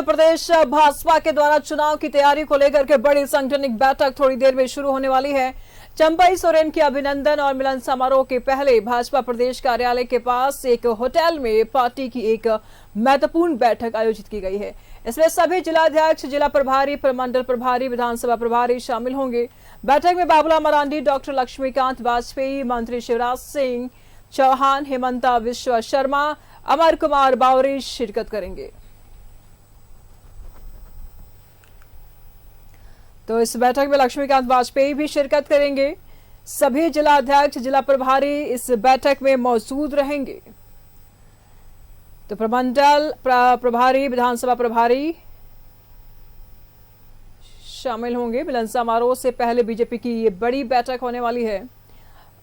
प्रदेश भाजपा के द्वारा चुनाव की तैयारी को लेकर के बड़ी सांगठनिक बैठक थोड़ी देर में शुरू होने वाली है। चंपई सोरेन के अभिनंदन और मिलन समारोह के पहले भाजपा प्रदेश कार्यालय के पास एक होटल में पार्टी की एक महत्वपूर्ण बैठक आयोजित की गई है। इसमें सभी जिलाध्यक्ष, जिला प्रभारी, प्रमंडल प्रभारी, विधानसभा प्रभारी शामिल होंगे। बैठक में बाबूलाल मरांडी, डॉक्टर लक्ष्मीकांत वाजपेयी, मंत्री शिवराज सिंह चौहान, हेमंता विश्व शर्मा, अमर कुमार बावरी शिरकत करेंगे। तो इस बैठक में लक्ष्मीकांत वाजपेयी भी शिरकत करेंगे। सभी जिला अध्यक्ष, जिला प्रभारी इस बैठक में मौजूद रहेंगे। तो प्रमंडल प्रभारी, विधानसभा प्रभारी शामिल होंगे। मिलन समारोह से पहले बीजेपी की ये बड़ी बैठक होने वाली है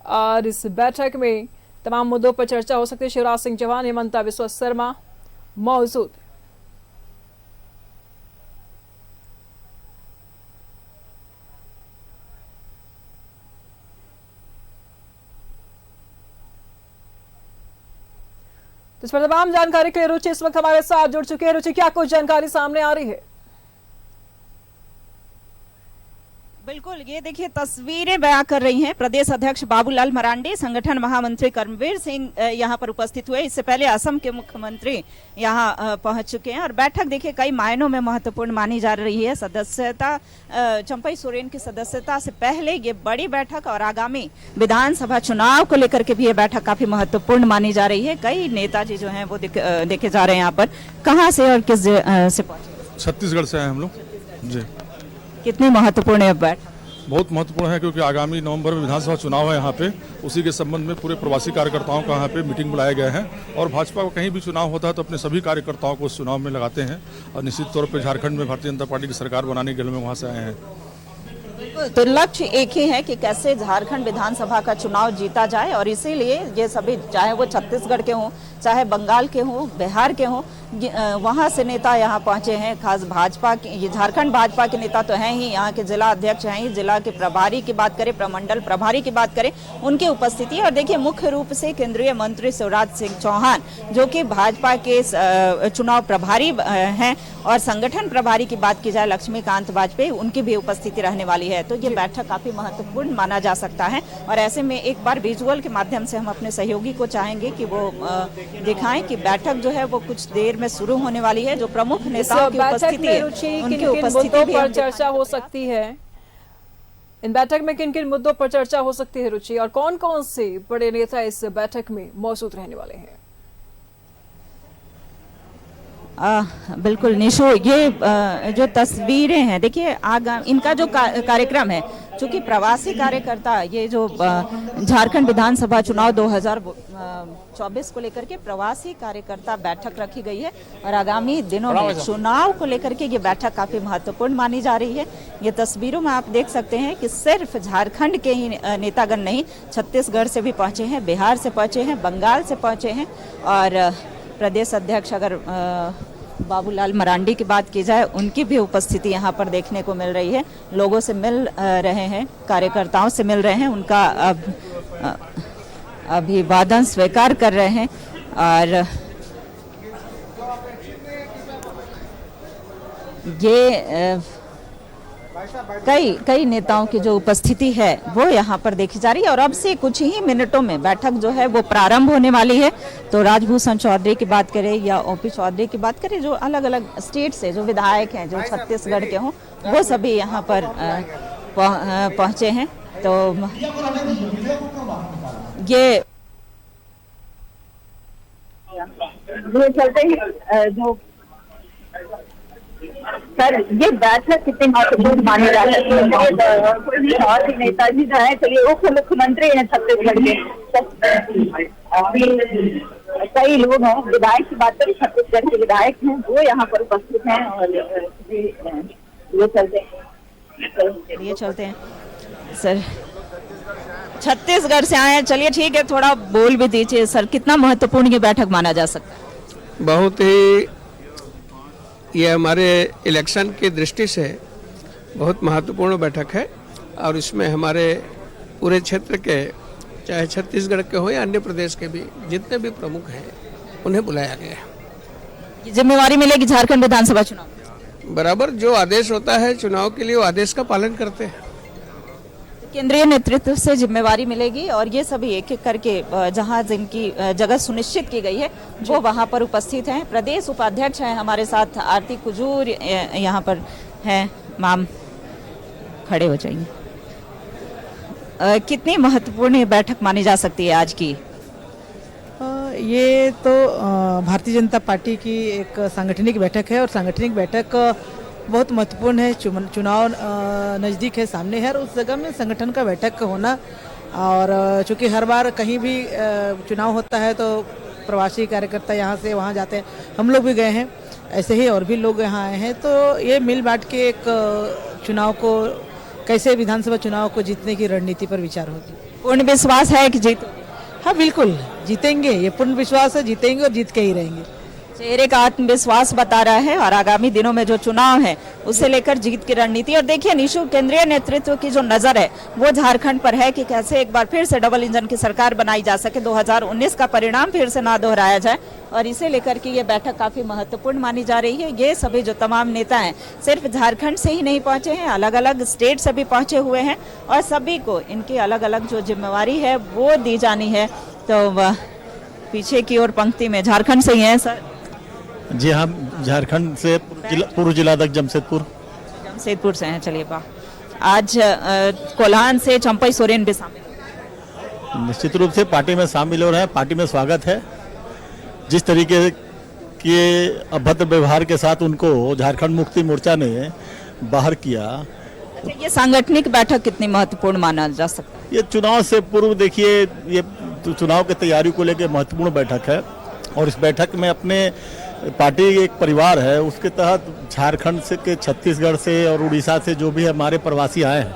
और इस बैठक में तमाम मुद्दों पर चर्चा हो सकती है। शिवराज सिंह चौहान, हेमंता विश्व शर्मा मौजूद। इस पर तमाम जानकारी के लिए रुचि इस वक्त हमारे साथ जुड़ चुके हैं। रुचि, क्या कुछ जानकारी सामने आ रही है? बिल्कुल, ये देखिए तस्वीरें बयां कर रही हैं। प्रदेश अध्यक्ष बाबूलाल मरांडी, संगठन महामंत्री कर्मवीर सिंह यहां पर उपस्थित हुए। इससे पहले असम के मुख्यमंत्री यहां पहुंच चुके हैं और बैठक देखिए कई मायनों में महत्वपूर्ण मानी जा रही है। सदस्यता, चंपई सोरेन की सदस्यता से पहले ये बड़ी बैठक और आगामी विधानसभा चुनाव को लेकर के भी ये बैठक काफी महत्वपूर्ण मानी जा रही है। कई नेताजी जो हैं वो देखे जा रहे हैं यहाँ पर। कहाँ से और किस से पहुंचे? छत्तीसगढ़ से आए हम लोग जी। कितनी महत्वपूर्ण है बैठक? बहुत महत्वपूर्ण है क्योंकि आगामी नवंबर में विधानसभा चुनाव है यहाँ पे। उसी के संबंध में पूरे प्रवासी कार्यकर्ताओं का यहाँ पे मीटिंग बुलाए गए हैं और भाजपा को कहीं भी चुनाव होता है तो अपने सभी कार्यकर्ताओं को उस चुनाव में लगाते हैं और निश्चित तौर पर झारखंड में भारतीय जनता पार्टी की सरकार बनाने के लिए में वहाँ से आए हैं। तो लक्ष्य एक ही है कि कैसे झारखंड विधानसभा का चुनाव जीता जाए और इसीलिए ये सभी, चाहे वो छत्तीसगढ़ के हों, चाहे बंगाल के हों, बिहार के हों, वहां से नेता यहाँ पहुंचे हैं। खास भाजपा के, ये झारखंड भाजपा के नेता तो हैं ही, यहाँ के जिला अध्यक्ष हैं ही। जिला के प्रभारी की बात करें, प्रमंडल प्रभारी की बात करें, उनकी उपस्थिति। और देखिए मुख्य रूप से केंद्रीय मंत्री शिवराज सिंह चौहान जो कि भाजपा के चुनाव प्रभारी हैं और संगठन प्रभारी की बात की जाए लक्ष्मीकांत वाजपेयी, उनकी भी उपस्थिति रहने वाली है। तो ये बैठक काफी महत्वपूर्ण माना जा सकता है और ऐसे में एक बार विजुअल के माध्यम से हम अपने सहयोगी को चाहेंगे कि वो दिखाएं कि बैठक जो है वो कुछ देर में शुरू होने वाली है। जो प्रमुख नेताओं की उपस्थिति है, उनकी उपस्थिति पर चर्चा हो सकती है। इन बैठक में किन किन मुद्दों पर चर्चा हो सकती है रुचि, और कौन कौन से बड़े नेता इस बैठक में मौजूद रहने वाले हैं? बिल्कुल निशु, ये जो तस्वीरें हैं देखिए इनका जो कार्यक्रम है, चूंकि प्रवासी कार्यकर्ता, ये जो झारखंड विधानसभा चुनाव 2024 को लेकर के प्रवासी कार्यकर्ता बैठक रखी गई है और आगामी दिनों में चुनाव को लेकर के ये बैठक काफी महत्वपूर्ण मानी जा रही है। ये तस्वीरों में आप देख सकते हैं कि सिर्फ झारखंड के ही नेतागण नहीं, छत्तीसगढ़ से भी पहुंचे हैं, बिहार से पहुंचे हैं, बंगाल से पहुंचे हैं और प्रदेश अध्यक्ष अगर बाबूलाल मरांडी की बात की जाए, उनकी भी उपस्थिति यहाँ पर देखने को मिल रही है। लोगों से मिल रहे हैं, कार्यकर्ताओं से मिल रहे हैं, उनका अभिवादन स्वीकार कर रहे हैं और ये कई नेताओं की जो उपस्थिति है वो यहाँ पर देखी जा रही है और अब से कुछ ही मिनटों में बैठक जो है वो प्रारंभ होने वाली है। तो राजभूषण चौधरी की बात करें या ओपी चौधरी की बात करें, जो अलग अलग स्टेट से जो विधायक हैं, जो छत्तीसगढ़ के हों, वो सभी यहाँ पर पहुंचे हैं। तो ये चलते हैं जो सर, ये बैठक कितनी महत्वपूर्ण मानी जा सकती है और भी नेताजी जो है, चलिए उप मुख्यमंत्री हैं छत्तीसगढ़ के, कई लोग हैं, विधायक की बात करें, छत्तीसगढ़ के विधायक हैं, वो यहाँ पर उपस्थित हैं और ये चलते हैं सर। छत्तीसगढ़ से आए हैं, चलिए ठीक है, थोड़ा बोल भी दीजिए सर, कितना महत्वपूर्ण ये बैठक माना जा सकता है? बहुत ही, ये हमारे इलेक्शन की दृष्टि से बहुत महत्वपूर्ण बैठक है और इसमें हमारे पूरे क्षेत्र के, चाहे छत्तीसगढ़ के हो या अन्य प्रदेश के भी जितने भी प्रमुख हैं, उन्हें बुलाया गया है। जिम्मेवारी मिलेगी झारखंड विधानसभा चुनाव? बराबर जो आदेश होता है चुनाव के लिए वो आदेश का पालन करते हैं। केंद्रीय नेतृत्व से जिम्मेवारी मिलेगी और ये सभी एक एक करके जहां जिनकी जगह सुनिश्चित की गई है वो वहां पर उपस्थित हैं। प्रदेश उपाध्यक्ष हैं हमारे साथ आरती कुजूर यहाँ पर हैं। मैम खड़े हो जाइए। कितनी महत्वपूर्ण ये बैठक मानी जा सकती है आज की? ये तो भारतीय जनता पार्टी की एक सांगठनिक बैठक है और सांगठनिक बैठक बहुत महत्वपूर्ण है। चुनाव नज़दीक है, सामने है और उस जगह में संगठन का बैठक होना, और चूँकि हर बार कहीं भी चुनाव होता है तो प्रवासी कार्यकर्ता यहाँ से वहाँ जाते हैं, हम लोग भी गए हैं, ऐसे ही और भी लोग यहाँ आए हैं। तो ये मिल बांट के एक चुनाव को कैसे विधानसभा चुनाव को जीतने की रणनीति पर विचार होगी। पूर्ण विश्वास है कि जीत? हाँ बिल्कुल जीतेंगे, ये पूर्ण विश्वास है, जीतेंगे और जीत के ही रहेंगे। चेहरे का आत्मविश्वास बता रहा है और आगामी दिनों में जो चुनाव है उसे लेकर जीत की रणनीति। और देखिए निशु, केंद्रीय नेतृत्व की जो नजर है वो झारखंड पर है कि कैसे एक बार फिर से डबल इंजन की सरकार बनाई जा सके, 2019 का परिणाम फिर से ना दोहराया जाए, और इसे लेकर के ये बैठक काफी महत्वपूर्ण मानी जा रही है। ये सभी जो तमाम नेता हैं सिर्फ झारखंड से ही नहीं पहुंचे हैं, अलग अलग स्टेट से भी पहुंचे हुए हैं और सभी को इनकी अलग अलग जो जिम्मेवारी है वो दी जानी है। तो पीछे की ओर पंक्ति में झारखंड से ही है सर? जी हाँ, झारखंड से पूर्व जिला अध्यक्ष जमशेदपुर से हैं। चलिए वाह। आज कोल्हान से चंपई सोरेन भी शामिल? निश्चित रूप से पार्टी में शामिल हो रहे हैं, पार्टी में स्वागत है। जिस तरीके के अभद्र व्यवहार के साथ उनको झारखंड मुक्ति मोर्चा ने बाहर किया। ये सांगठनिक बैठक कितनी महत्वपूर्ण माना जा सकता है? ये चुनाव से पूर्व देखिए, ये चुनाव की तैयारी को लेकर महत्वपूर्ण बैठक है और इस बैठक में अपने पार्टी एक परिवार है, उसके तहत झारखंड से के छत्तीसगढ़ से और उड़ीसा से जो भी हमारे प्रवासी आए हैं,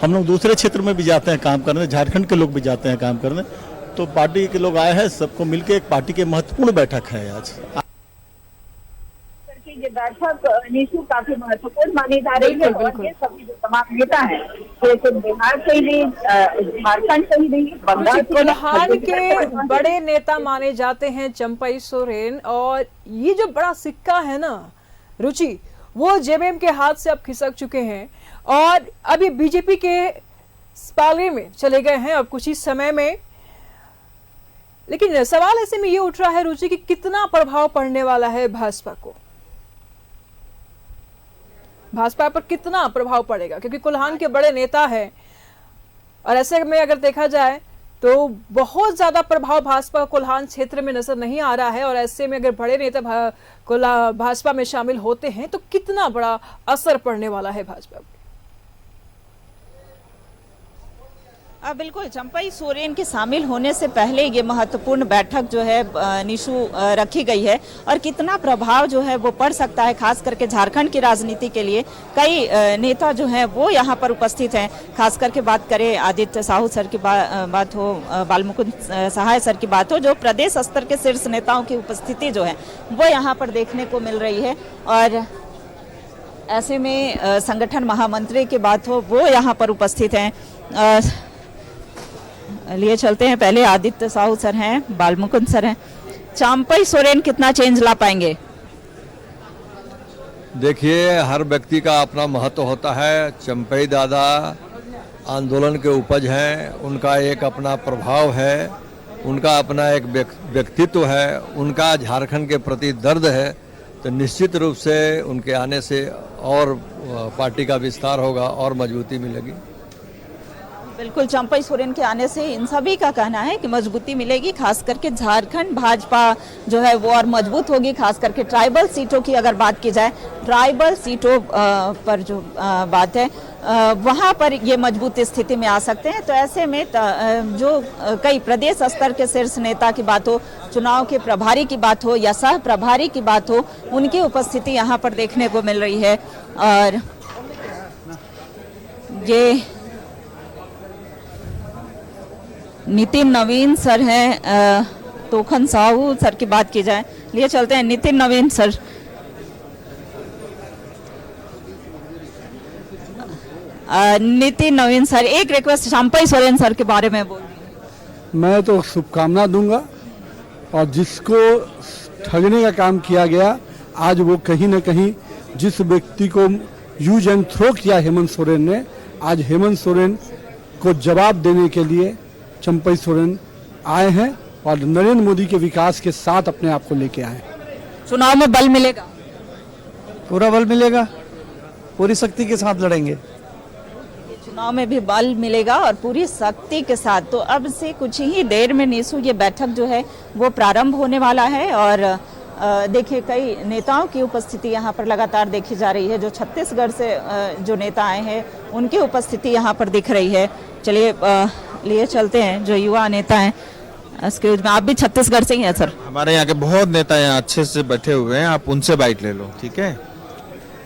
हम लोग दूसरे क्षेत्र में भी जाते हैं काम करने, झारखंड के लोग भी जाते हैं काम करने, तो पार्टी के लोग आए हैं, सबको मिलकर एक पार्टी की महत्वपूर्ण बैठक है आज। ये बैठक निशु काफी महत्वपूर्ण मानी जा रही है और ये सभी जो तमाम नेता हैं जैसे बिहार से ही नहीं, झारखंड से ही नहीं, बंगाल से कोल्हान के बड़े नेता माने जाते हैं चंपई सोरेन, और ये जो बड़ा सिक्का है ना रुचि, वो जेबीएम के हाथ से अब खिसक चुके हैं और अभी बीजेपी के पाले में चले गए हैं अब कुछ ही समय में। लेकिन सवाल ऐसे में ये उठ रहा है रुचि कि कितना प्रभाव पड़ने वाला है भाजपा को, भाजपा पर कितना प्रभाव पड़ेगा, क्योंकि कोल्हान के बड़े नेता हैं और ऐसे में अगर देखा जाए तो बहुत ज्यादा प्रभाव भाजपा कोल्हान क्षेत्र में नजर नहीं आ रहा है। और ऐसे में अगर बड़े नेता भाजपा में शामिल होते हैं तो कितना बड़ा असर पड़ने वाला है भाजपा पर। बिल्कुल, चंपई सोरेन के शामिल होने से पहले ये महत्वपूर्ण बैठक जो है निशु रखी गई है और कितना प्रभाव जो है वो पड़ सकता है खास करके झारखंड की राजनीति के लिए। कई नेता जो हैं वो यहाँ पर उपस्थित हैं, खास करके बात करें आदित्य साहू सर की बात हो, बालमुकुंद सहाय सर की बात हो, जो प्रदेश स्तर के शीर्ष नेताओं की उपस्थिति जो है वो यहाँ पर देखने को मिल रही है। और ऐसे में संगठन महामंत्री की बात हो वो यहाँ पर उपस्थित हैं। लिए चलते हैं, पहले आदित्य साहू सर हैं, बालमुकुंद सर हैं। चंपई सोरेन कितना चेंज ला पाएंगे? देखिए, हर व्यक्ति का अपना महत्व होता है। चंपई दादा आंदोलन के उपज हैं, उनका एक अपना प्रभाव है, उनका अपना एक व्यक्तित्व है, उनका झारखंड के प्रति दर्द है, तो निश्चित रूप से उनके आने से और पार्टी का विस्तार होगा और मजबूती मिलेगी। बिल्कुल, चंपई सोरेन के आने से इन सभी का कहना है कि मजबूती मिलेगी, खास करके झारखंड भाजपा जो है वो और मजबूत होगी। खास करके ट्राइबल सीटों की अगर बात की जाए, ट्राइबल सीटों पर जो बात है वहां पर ये मजबूत स्थिति में आ सकते हैं। तो ऐसे में जो कई प्रदेश स्तर के शीर्ष नेता की बात हो, चुनाव के प्रभारी की बात हो या सह प्रभारी की बात हो, उनकी उपस्थिति यहाँ पर देखने को मिल रही है। और ये नितिन नवीन सर हैं, तोखन साहू सर की बात की जाए, लिए चलते हैं नितिन नवीन सर। नितिन नवीन सर, एक रिक्वेस्ट चंपई सोरेन सर के बारे में बोल। मैं तो शुभकामना दूंगा और जिसको ठगने का काम किया गया, आज वो कहीं न कहीं जिस व्यक्ति को यूज एंड थ्रो किया हेमंत सोरेन ने, आज हेमंत सोरेन को जवाब देने के लिए चंपई सोरेन आए हैं और नरेंद्र मोदी के विकास के साथ अपने आप को लेके आए। चुनाव में बल मिलेगा? पूरा बल मिलेगा, पूरी शक्ति के साथ लड़ेंगे। चुनाव में भी बल मिलेगा और पूरी शक्ति के साथ। तो अब से कुछ ही देर में निशु ये बैठक जो है वो प्रारंभ होने वाला है और देखिए कई नेताओं की उपस्थिति यहाँ पर लगातार देखी जा रही है। जो छत्तीसगढ़ से जो नेता आए हैं उनकी उपस्थिति यहाँ पर दिख रही है। चलिए लिए चलते हैं जो युवा नेता हैं। एक्सक्यूज में, आप भी छत्तीसगढ़ से ही हैं सर? हमारे यहाँ के बहुत नेता यहाँ अच्छे से बैठे हुए हैं, आप उनसे बाइट ले लो, ठीक है?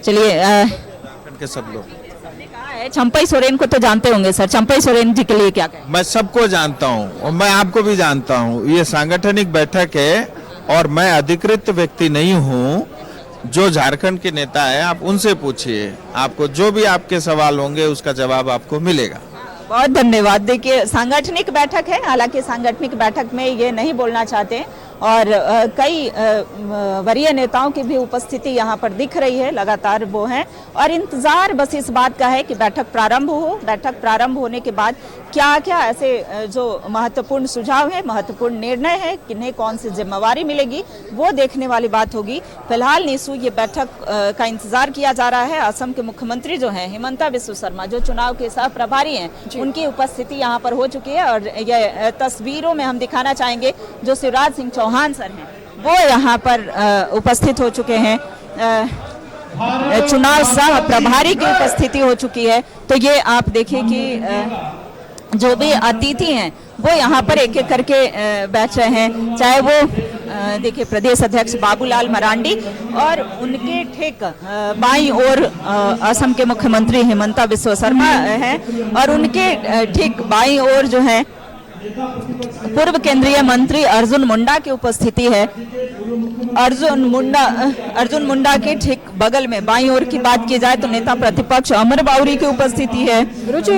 चलिए के सब लोग चंपई सोरेन को तो जानते होंगे सर, चंपई सोरेन जी के लिए क्या कहें? मैं सबको जानता हूँ और मैं आपको भी जानता हूँ। ये सांगठनिक बैठक है और मैं अधिकृत व्यक्ति नहीं हूँ। जो झारखंड के नेता है आप उनसे पूछिए, आपको जो भी आपके सवाल होंगे उसका जवाब आपको मिलेगा। बहुत धन्यवाद। देखिए सांगठनिक बैठक है, हालांकि सांगठनिक बैठक में ये नहीं बोलना चाहते और कई वरीय नेताओं की भी उपस्थिति यहाँ पर दिख रही है, लगातार वो हैं और इंतजार बस इस बात का है कि बैठक प्रारंभ हो। बैठक प्रारंभ होने के बाद क्या क्या ऐसे जो महत्वपूर्ण सुझाव है, महत्वपूर्ण निर्णय है, किन्हें कौन सी जिम्मेवारी मिलेगी, वो देखने वाली बात होगी। फिलहाल निशु ये बैठक का इंतजार किया जा रहा है। असम के मुख्यमंत्री जो है हिमंता बिस्वा शर्मा, जो चुनाव के सह प्रभारी हैं, उनकी उपस्थिति यहाँ पर हो चुकी है और ये तस्वीरों में हम दिखाना चाहेंगे जो शिवराज सिंह चौहान सर हैं वो यहाँ पर उपस्थित हो चुके हैं। चुनाव सह प्रभारी की उपस्थिति हो चुकी है। तो ये आप देखिए कि जो भी अतिथि हैं वो यहाँ पर एक एक करके बैठ रहे हैं, चाहे वो देखिए प्रदेश अध्यक्ष बाबूलाल मरांडी और उनके ठीक बाईं ओर असम के मुख्यमंत्री हिमंता बिस्वा शर्मा हैं और उनके ठीक बाईं ओर जो है पूर्व केंद्रीय मंत्री अर्जुन मुंडा की उपस्थिति है। अर्जुन मुंडा के ठीक बगल में बाईं ओर की बात की जाए तो नेता प्रतिपक्ष अमर बाउरी की उपस्थिति है। रुचि,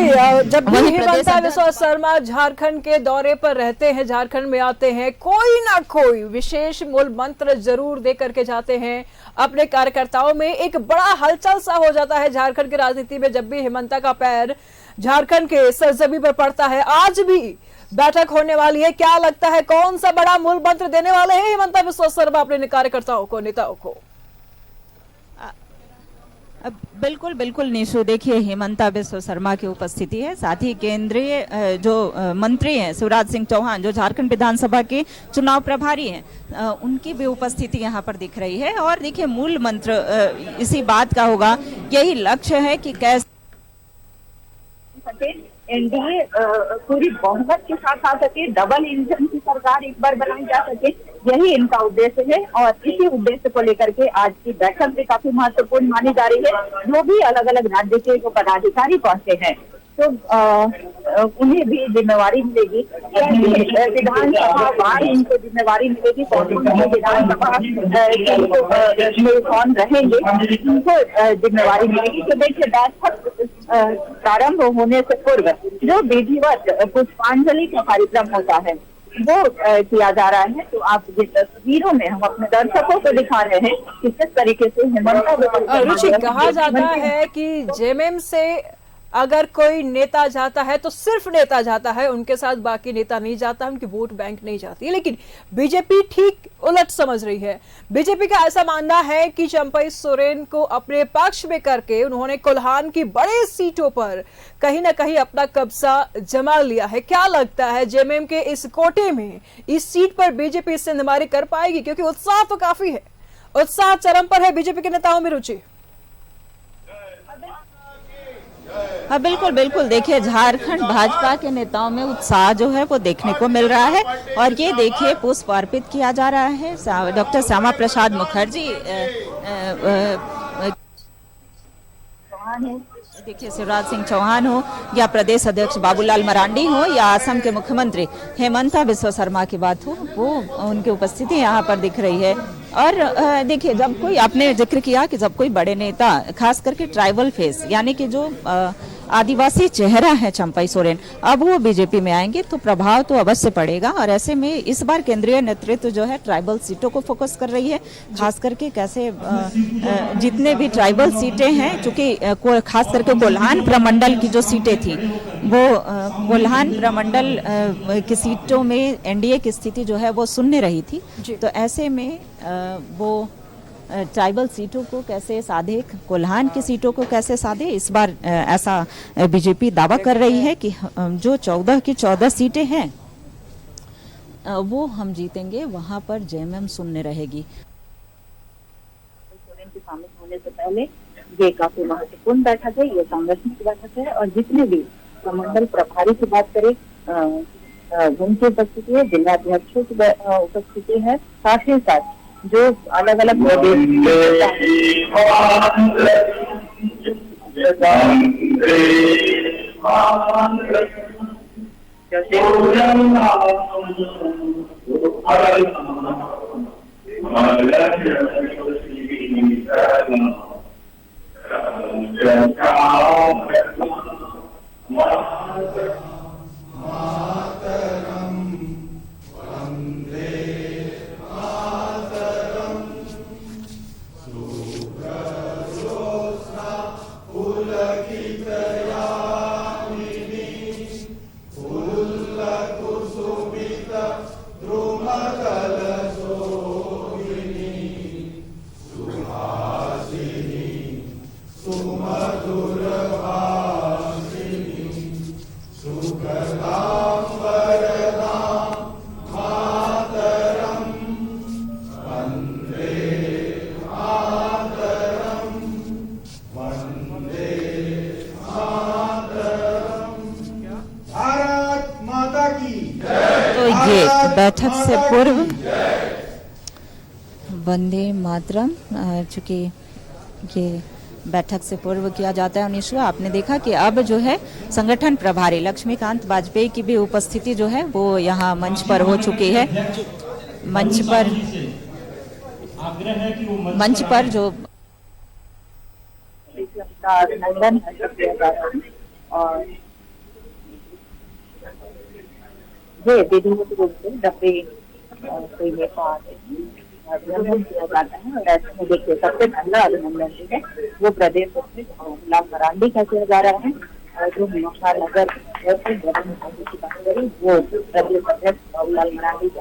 जब भी हिमंता बिस्वा शर्मा झारखंड के दौरे पर रहते हैं, झारखंड में आते हैं, कोई ना कोई विशेष मूल मंत्र जरूर दे करके जाते हैं अपने कार्यकर्ताओं में। एक बड़ा हलचल सा हो जाता है झारखंड की राजनीति में जब भी हिमंता का पैर झारखंड के सरजमी पर पड़ता है। आज भी बैठक होने वाली है, क्या लगता है कौन सा बड़ा मूल मंत्र देने वाले हैं हिमंता बिस्वा शर्मा अपने कार्यकर्ताओं को, नेताओं को? बिल्कुल बिल्कुल निशु, देखिए हिमंता बिस्वा शर्मा की उपस्थिति है, साथ ही केंद्रीय जो मंत्री हैं शिवराज सिंह चौहान जो झारखंड विधानसभा के चुनाव प्रभारी हैं, उनकी भी उपस्थिति यहाँ पर दिख रही है। और देखिए मूल मंत्र इसी बात का होगा, यही लक्ष्य है कि कैसे एनडीए पूरी बहुमत के साथ आ सके, डबल इंजन की सरकार एक बार बनाई जा सके, यही इनका उद्देश्य है। और इसी उद्देश्य को लेकर के आज की बैठक भी काफी महत्वपूर्ण मानी जा रही है। जो भी अलग अलग राज्य के जो पदाधिकारी पहुंचे हैं तो उन्हें भी जिम्मेवारी मिलेगी, विधानसभा वार इनको जिम्मेवारी मिलेगी, विधानसभा में कौन रहेंगे उनको जिम्मेवारी मिलेगी। तो देखिए बैठक प्रारंभ होने से पूर्व जो विधिवत पुष्पांजलि का कार्यक्रम होता है वो किया जा रहा है। तो आप ये तस्वीरों में हम अपने दर्शकों को दिखा रहे हैं कि किस तरीके से हिमंता। रुचि, कहा जाता है कि जेएमएम से अगर कोई नेता जाता है तो सिर्फ नेता जाता है, उनके साथ बाकी नेता नहीं जाता, उनकी वोट बैंक नहीं जाती। लेकिन बीजेपी ठीक उलट समझ रही है। बीजेपी का ऐसा मानना है कि चंपई सोरेन को अपने पक्ष में करके उन्होंने कोल्हान की बड़े सीटों पर कहीं ना कहीं अपना कब्जा जमा लिया है। क्या लगता है जेएमएम के इस कोटे में इस सीट पर बीजेपी सिंधमारी कर पाएगी? क्योंकि उत्साह तो काफी है, उत्साह चरम पर है बीजेपी के नेताओं में। रुचि, हाँ बिल्कुल बिल्कुल, देखिए झारखंड भाजपा के नेताओं में उत्साह जो है वो देखने को मिल रहा है। और ये देखिए पुष्प अर्पित किया जा रहा है। डॉक्टर श्यामा प्रसाद मुखर्जी देखिए शिवराज सिंह चौहान हो या प्रदेश अध्यक्ष बाबूलाल मरांडी हो या असम के मुख्यमंत्री हिमंता बिस्वा शर्मा की बात हो, वो उनकी उपस्थिति यहाँ पर दिख रही है। और देखिए जब कोई, आपने जिक्र किया कि जब कोई बड़े नेता खास करके ट्राइबल फेस यानी कि जो आदिवासी चेहरा है चंपई सोरेन, अब वो बीजेपी में आएंगे तो प्रभाव तो अवश्य पड़ेगा। और ऐसे में इस बार केंद्रीय नेतृत्व जो है ट्राइबल सीटों को फोकस कर रही है, खास करके कैसे जितने भी ट्राइबल सीटें हैं, चूंकि खास करके कोल्हान प्रमंडल की जो सीटें थी वो कोल्हान प्रमंडल की सीटों में एनडीए की स्थिति जो है वो शून्य रही थी, तो ऐसे में वो ट्राइबल सीटों को कैसे साधे, कोल्हान की सीटों को कैसे साधे, इस बार ऐसा बीजेपी दावा कर रही है कि जो 14 की 14 सीटें हैं वो हम जीतेंगे, वहां पर जेएमएम शून्य रहेगी। सोरेन के शामिल होने से पहले ये काफी महत्वपूर्ण बैठक है, ये सांगठनिक बैठक है और जितने भी प्रमंडल प्रभारी की बात करें उनकी उपस्थिति है, जिलाध्यक्षों की उपस्थिति है, साथ ही साथ जो अलग अलग बैठक से पूर्व वंदे मातरम, चूंकि ये बैठक से पूर्व किया जाता है निशा, आपने देखा कि अब जो है संगठन प्रभारी लक्ष्मीकांत वाजपेयी की भी उपस्थिति जो है वो यहाँ मंच पर हो चुकी है। मंच पर जो अभिनंदन और ये विधिवत रूप से डब्बे कोई नेता आते हैं अभिनंदन किया जाता है। और ऐसे में देखिए सबसे पहला अभिनंदन जो है वो प्रदेश अध्यक्ष लाल मरांडी का किया जा रहा है, और जो नगर की बात करें वो प्रदेश अध्यक्ष लाल मरांडी का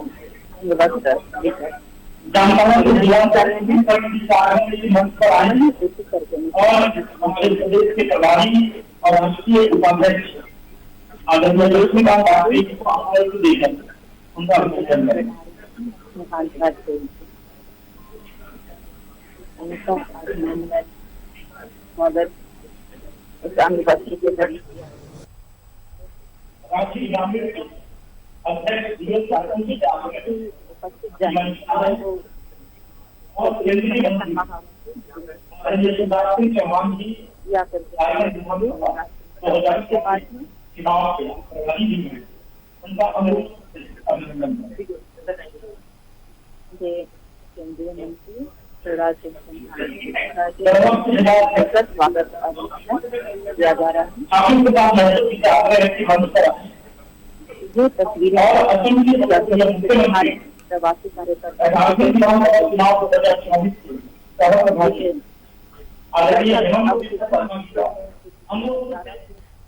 केंद्रीय मंत्री शिवराज सिंह स्वागत किया जा रहा है। ये तस्वीरें हमारे प्रवासी कार्यकर्ता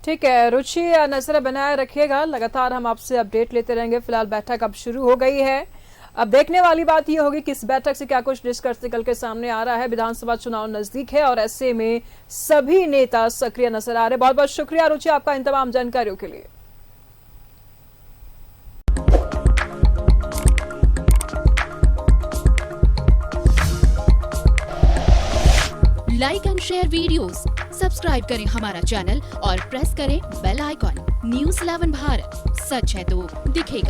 ठीक है रुचि, नजर बनाए रखिएगा, लगातार हम आपसे अपडेट लेते रहेंगे। फिलहाल बैठक अब शुरू हो गई है, अब देखने वाली बात यह होगी कि इस बैठक से क्या कुछ निष्कर्ष निकल के सामने आ रहा है। विधानसभा चुनाव नजदीक है और ऐसे में सभी नेता सक्रिय नजर आ रहे। बहुत बहुत शुक्रिया रुचि आपका इन तमाम जानकारियों के लिए। Like and share videos, subscribe करें हमारा चैनल और प्रेस करें बेल आइकॉन। न्यूज़ 11 भारत, सच है तो दिखेगा।